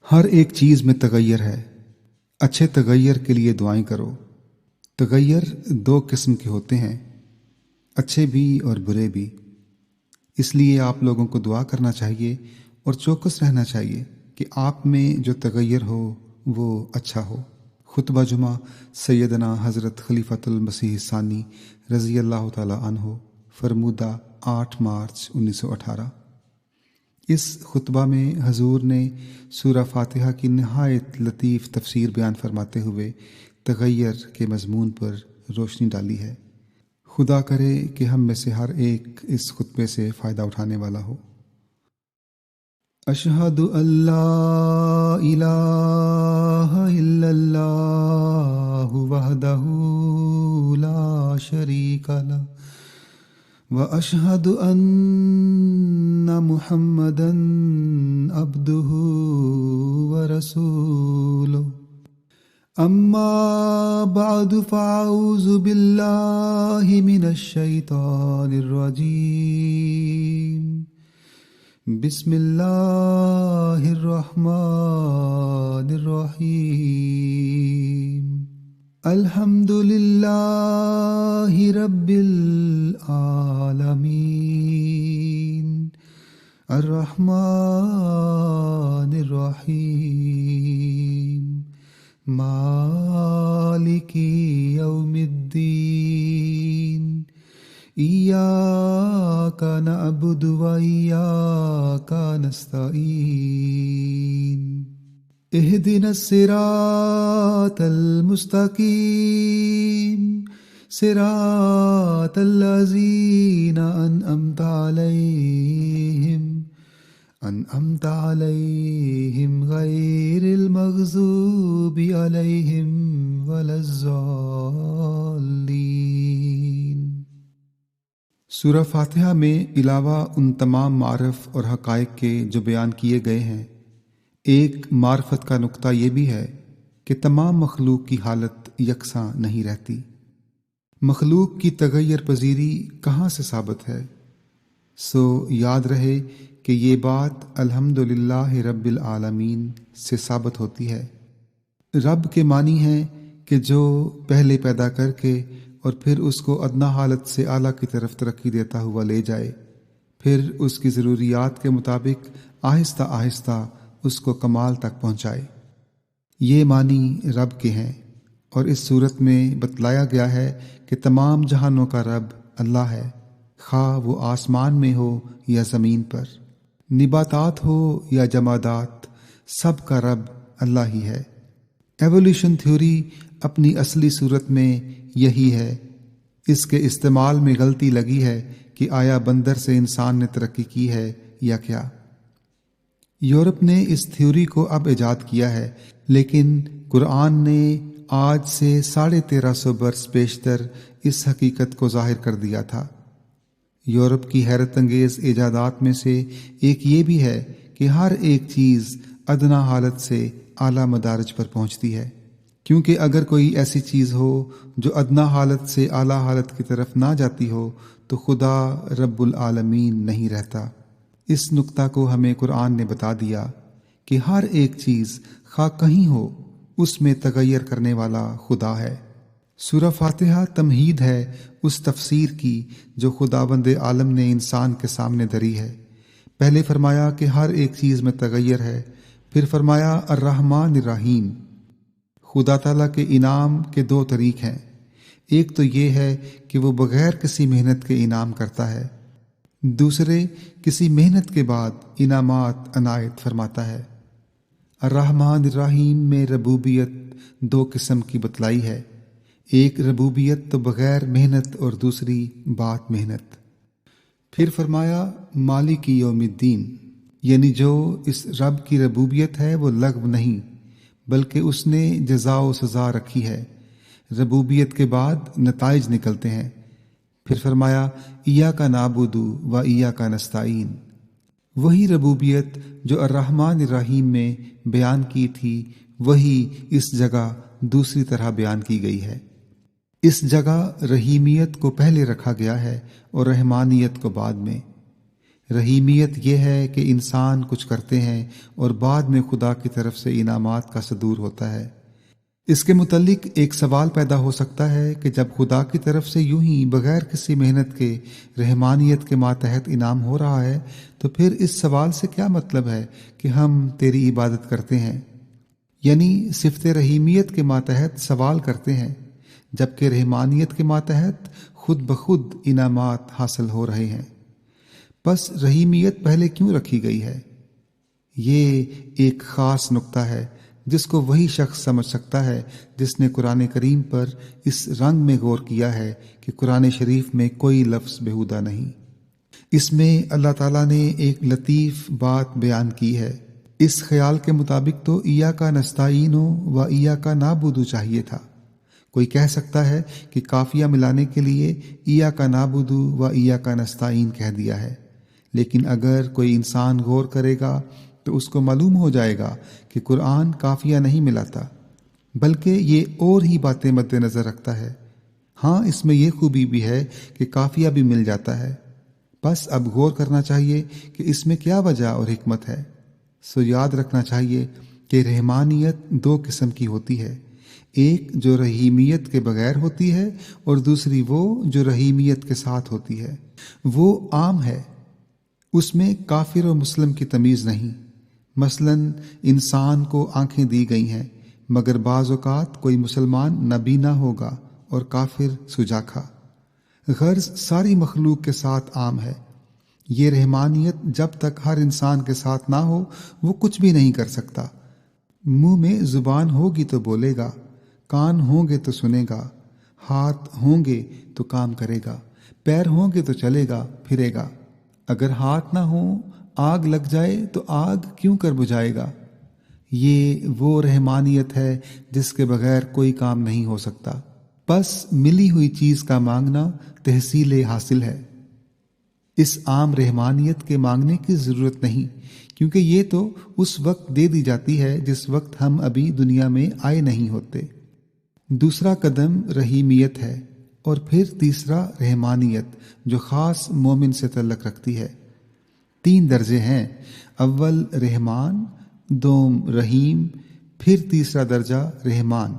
ہر ایک چیز میں تغیر ہے۔ اچھے تغیر کے لیے دعائیں کرو۔ تغیر دو قسم کے ہوتے ہیں، اچھے بھی اور برے بھی۔ اس لیے آپ لوگوں کو دعا کرنا چاہیے اور چوکس رہنا چاہیے کہ آپ میں جو تغیر ہو وہ اچھا ہو۔ خطبہ جمعہ سیدنا حضرت خلیفۃ المسیح ثانی رضی اللہ تعالی عنہ، فرمودہ 8 مارچ 1918۔ اس خطبہ میں حضور نے سورہ فاتحہ کی نہایت لطیف تفسیر بیان فرماتے ہوئے تغیر کے مضمون پر روشنی ڈالی ہے۔ خدا کرے کہ ہم میں سے ہر ایک اس خطبے سے فائدہ اٹھانے والا ہو۔ اشہد ان لا الہ الا اللہ وحدہ لا شریک لہ واشہد ان محمدا عبدہ ورسولہ اما بعد فاعوذ باللہ من الشیطان الرجیم بسم اللہ الرحمن الرحیم الحمد للہ رب العالمین الرحمن الرحیم مالک یوم الدین ایاک نعبد و ایاک نستعین اہدنا الصراط المستقیم صراط الذین انعمت علیہم غیر المغضوب علیہم ولا الضالین۔ سورہ فاتحہ میں علاوہ ان تمام معارف اور حقائق کے جو بیان کیے گئے ہیں، ایک معرفت کا نقطہ یہ بھی ہے کہ تمام مخلوق کی حالت یکساں نہیں رہتی۔ مخلوق کی تغیر پذیری کہاں سے ثابت ہے؟ سو یاد رہے کہ یہ بات الحمدللہ رب العالمین سے ثابت ہوتی ہے۔ رب کے معنی ہے کہ جو پہلے پیدا کر کے اور پھر اس کو ادنا حالت سے اعلیٰ کی طرف ترقی دیتا ہوا لے جائے، پھر اس کی ضروریات کے مطابق آہستہ آہستہ اس کو کمال تک پہنچائے۔ یہ معنی رب کے ہیں، اور اس صورت میں بتلایا گیا ہے کہ تمام جہانوں کا رب اللہ ہے، خواہ وہ آسمان میں ہو یا زمین پر، نباتات ہو یا جمادات، سب کا رب اللہ ہی ہے۔ ایولیوشن تھیوری اپنی اصلی صورت میں یہی ہے۔ اس کے استعمال میں غلطی لگی ہے کہ آیا بندر سے انسان نے ترقی کی ہے یا کیا۔ یورپ نے اس تھیوری کو اب ایجاد کیا ہے، لیکن قرآن نے آج سے 1350 برس بیشتر اس حقیقت کو ظاہر کر دیا تھا۔ یورپ کی حیرت انگیز ایجادات میں سے ایک یہ بھی ہے کہ ہر ایک چیز ادنا حالت سے اعلیٰ مدارج پر پہنچتی ہے، کیونکہ اگر کوئی ایسی چیز ہو جو ادنا حالت سے اعلیٰ حالت کی طرف نہ جاتی ہو تو خدا رب العالمین نہیں رہتا۔ اس نقطہ کو ہمیں قرآن نے بتا دیا کہ ہر ایک چیز خواہ کہیں ہو اس میں تغیر کرنے والا خدا ہے۔ سورہ فاتحہ تمہید ہے اس تفسیر کی جو خداوند عالم نے انسان کے سامنے دھری ہے۔ پہلے فرمایا کہ ہر ایک چیز میں تغیر ہے، پھر فرمایا الرحمن الرحیم۔ خدا تعالیٰ کے انعام کے دو طریق ہیں، ایک تو یہ ہے کہ وہ بغیر کسی محنت کے انعام کرتا ہے، دوسرے کسی محنت کے بعد انعامات عنایت فرماتا ہے۔ الرحمن الرحیم میں ربوبیت دو قسم کی بتلائی ہے، ایک ربوبیت تو بغیر محنت اور دوسری بات محنت۔ پھر فرمایا مالک یوم الدین، یعنی جو اس رب کی ربوبیت ہے وہ لغو نہیں بلکہ اس نے جزا و سزا رکھی ہے۔ ربوبیت کے بعد نتائج نکلتے ہیں۔ پھر فرمایا ایاک نعبد و ایاک نستعین، وہی ربوبیت جو الرحمن الرحیم میں بیان کی تھی وہی اس جگہ دوسری طرح بیان کی گئی ہے۔ اس جگہ رحیمیت کو پہلے رکھا گیا ہے اور رحمانیت کو بعد میں۔ رحیمیت یہ ہے کہ انسان کچھ کرتے ہیں اور بعد میں خدا کی طرف سے انعامات کا صدور ہوتا ہے۔ اس کے متعلق ایک سوال پیدا ہو سکتا ہے کہ جب خدا کی طرف سے یوں ہی بغیر کسی محنت کے رحمانیت کے ماتحت انعام ہو رہا ہے تو پھر اس سوال سے کیا مطلب ہے کہ ہم تیری عبادت کرتے ہیں؟ یعنی صفت رحیمیت کے ماتحت سوال کرتے ہیں جبکہ رحمانیت کے ماتحت خود بخود انعامات حاصل ہو رہے ہیں۔ پس رحیمیت پہلے کیوں رکھی گئی ہے؟ یہ ایک خاص نقطہ ہے جس کو وہی شخص سمجھ سکتا ہے جس نے قرآن کریم پر اس رنگ میں غور کیا ہے کہ قرآن شریف میں کوئی لفظ بیہودہ نہیں۔ اس میں اللہ تعالیٰ نے ایک لطیف بات بیان کی ہے۔ اس خیال کے مطابق تو ایاک نستعین و ایاک نعبد چاہیے تھا۔ کوئی کہہ سکتا ہے کہ قافیہ ملانے کے لیے ایاک نعبد و ایاک نستعین کہہ دیا ہے، لیکن اگر کوئی انسان غور کرے گا تو اس کو معلوم ہو جائے گا کہ قرآن قافیہ نہیں ملاتا، بلکہ یہ اور ہی باتیں مد نظر رکھتا ہے۔ ہاں، اس میں یہ خوبی بھی ہے کہ قافیہ بھی مل جاتا ہے۔ بس اب غور کرنا چاہیے کہ اس میں کیا وجہ اور حکمت ہے۔ سو یاد رکھنا چاہیے کہ رحمانیت دو قسم کی ہوتی ہے، ایک جو رحیمیت کے بغیر ہوتی ہے اور دوسری وہ جو رحیمیت کے ساتھ ہوتی ہے۔ وہ عام ہے، اس میں کافر و مسلم کی تمیز نہیں۔ مثلا انسان کو آنکھیں دی گئی ہیں، مگر بعض اوقات کوئی مسلمان نابینا ہوگا اور کافر سجاکھا۔ غرض ساری مخلوق کے ساتھ عام ہے۔ یہ رحمانیت جب تک ہر انسان کے ساتھ نہ ہو وہ کچھ بھی نہیں کر سکتا۔ منہ میں زبان ہوگی تو بولے گا، کان ہوں گے تو سنے گا، ہاتھ ہوں گے تو کام کرے گا، پیر ہوں گے تو چلے گا پھرے گا۔ اگر ہاتھ نہ ہوں، آگ لگ جائے تو آگ کیوں کر بجھائے گا؟ یہ وہ رحمانیت ہے جس کے بغیر کوئی کام نہیں ہو سکتا۔ بس ملی ہوئی چیز کا مانگنا تحصیل حاصل ہے۔ اس عام رحمانیت کے مانگنے کی ضرورت نہیں، کیونکہ یہ تو اس وقت دے دی جاتی ہے جس وقت ہم ابھی دنیا میں آئے نہیں ہوتے۔ دوسرا قدم رحیمیت ہے اور پھر تیسرا رحمانیت جو خاص مومن سے تعلق رکھتی ہے۔ 3 درجے ہیں، اول رحمان، دوم رحیم، پھر تیسرا درجہ رحمان۔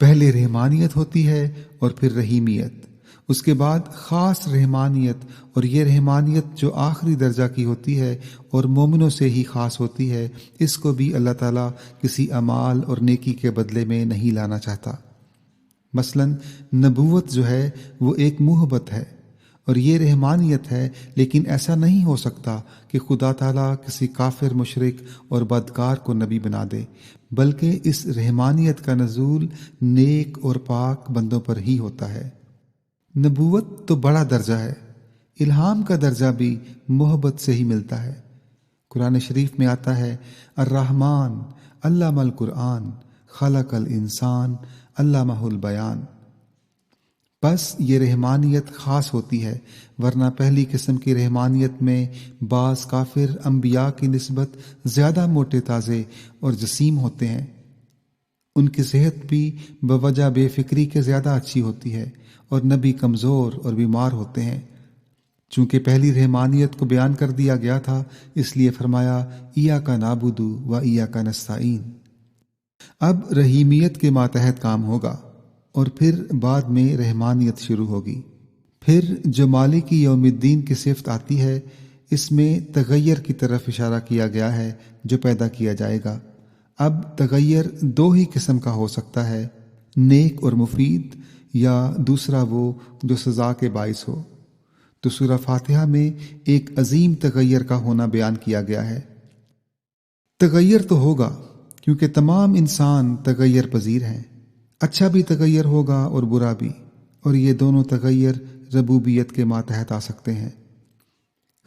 پہلے رحمانیت ہوتی ہے اور پھر رحیمیت، اس کے بعد خاص رحمانیت، اور یہ رحمانیت جو آخری درجہ کی ہوتی ہے اور مومنوں سے ہی خاص ہوتی ہے، اس کو بھی اللہ تعالیٰ کسی اعمال اور نیکی کے بدلے میں نہیں لانا چاہتا۔ مثلا نبوت جو ہے وہ ایک موہبت ہے اور یہ رحمانیت ہے، لیکن ایسا نہیں ہو سکتا کہ خدا تعالیٰ کسی کافر، مشرک اور بدکار کو نبی بنا دے، بلکہ اس رحمانیت کا نزول نیک اور پاک بندوں پر ہی ہوتا ہے۔ نبوت تو بڑا درجہ ہے، الہام کا درجہ بھی محبت سے ہی ملتا ہے۔ قرآن شریف میں آتا ہے، الرحمن علم القرآن خلق الانسان علمہ البیان۔ بس یہ رحمانیت خاص ہوتی ہے، ورنہ پہلی قسم کی رحمانیت میں بعض کافر انبیاء کی نسبت زیادہ موٹے تازے اور جسیم ہوتے ہیں۔ ان کی صحت بھی بوجہ بے فکری کے زیادہ اچھی ہوتی ہے اور نبی کمزور اور بیمار ہوتے ہیں۔ چونکہ پہلی رحمانیت کو بیان کر دیا گیا تھا، اس لیے فرمایا ایاک نعبد و ایاک نستعین۔ اب رحیمیت کے ماتحت کام ہوگا اور پھر بعد میں رحمانیت شروع ہوگی۔ پھر جو مالک یوم الدین کی صفت آتی ہے، اس میں تغیر کی طرف اشارہ کیا گیا ہے جو پیدا کیا جائے گا۔ اب تغیر 2 ہی قسم کا ہو سکتا ہے، نیک اور مفید، یا دوسرا وہ جو سزا کے باعث ہو۔ تو سورہ فاتحہ میں ایک عظیم تغیر کا ہونا بیان کیا گیا ہے۔ تغیر تو ہوگا کیونکہ تمام انسان تغیر پذیر ہیں، اچھا بھی تغیر ہوگا اور برا بھی، اور یہ دونوں تغیر ربوبیت کے ماتحت آ سکتے ہیں۔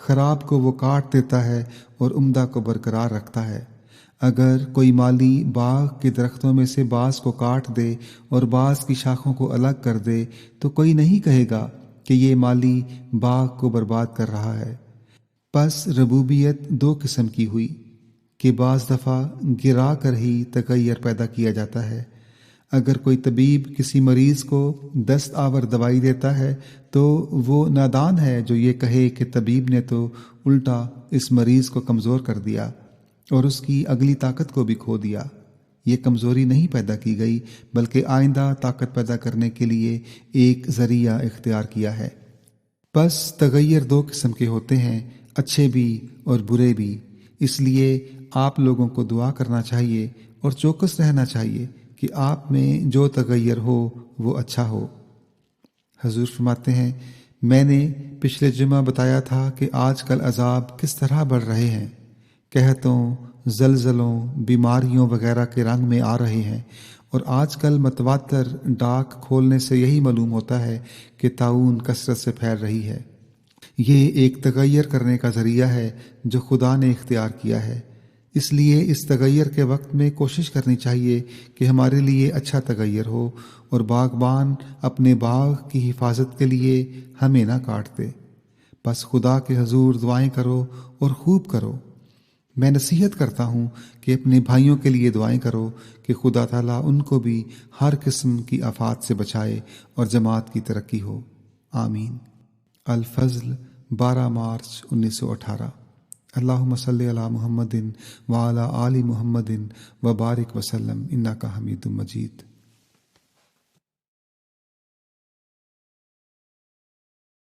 خراب کو وہ کاٹ دیتا ہے اور عمدہ کو برقرار رکھتا ہے۔ اگر کوئی مالی باغ کے درختوں میں سے بعض کو کاٹ دے اور بعض کی شاخوں کو الگ کر دے تو کوئی نہیں کہے گا کہ یہ مالی باغ کو برباد کر رہا ہے۔ پس ربوبیت 2 قسم کی ہوئی کہ بعض دفعہ گرا کر ہی تغیر پیدا کیا جاتا ہے، اگر کوئی طبیب کسی مریض کو دست آور دوائی دیتا ہے تو وہ نادان ہے جو یہ کہے کہ طبیب نے تو الٹا اس مریض کو کمزور کر دیا اور اس کی اگلی طاقت کو بھی کھو دیا۔ یہ کمزوری نہیں پیدا کی گئی بلکہ آئندہ طاقت پیدا کرنے کے لیے ایک ذریعہ اختیار کیا ہے۔ پس تغیر دو قسم کے ہوتے ہیں، اچھے بھی اور برے بھی، اس لیے آپ لوگوں کو دعا کرنا چاہیے اور چوکس رہنا چاہیے کہ آپ میں جو تغیر ہو وہ اچھا ہو۔ حضور فرماتے ہیں، میں نے پچھلے جمعہ بتایا تھا کہ آج کل عذاب کس طرح بڑھ رہے ہیں، قحطوں، زلزلوں، بیماریوں وغیرہ کے رنگ میں آ رہے ہیں، اور آج کل متواتر ڈاک کھولنے سے یہی معلوم ہوتا ہے کہ طاعون کثرت سے پھیل رہی ہے۔ یہ ایک تغیر کرنے کا ذریعہ ہے جو خدا نے اختیار کیا ہے، اس لیے اس تغیر کے وقت میں کوشش کرنی چاہیے کہ ہمارے لیے اچھا تغیر ہو اور باغبان اپنے باغ کی حفاظت کے لیے ہمیں نہ کاٹ دے۔ بس خدا کے حضور دعائیں کرو اور خوب کرو۔ میں نصیحت کرتا ہوں کہ اپنے بھائیوں کے لیے دعائیں کرو کہ خدا تعالیٰ ان کو بھی ہر قسم کی آفات سے بچائے اور جماعت کی ترقی ہو، آمین۔ الفضل 12 مارچ 1918۔ اللہم صلی علی محمد وعلی آل محمد وبارک وسلم انک حمید مجید۔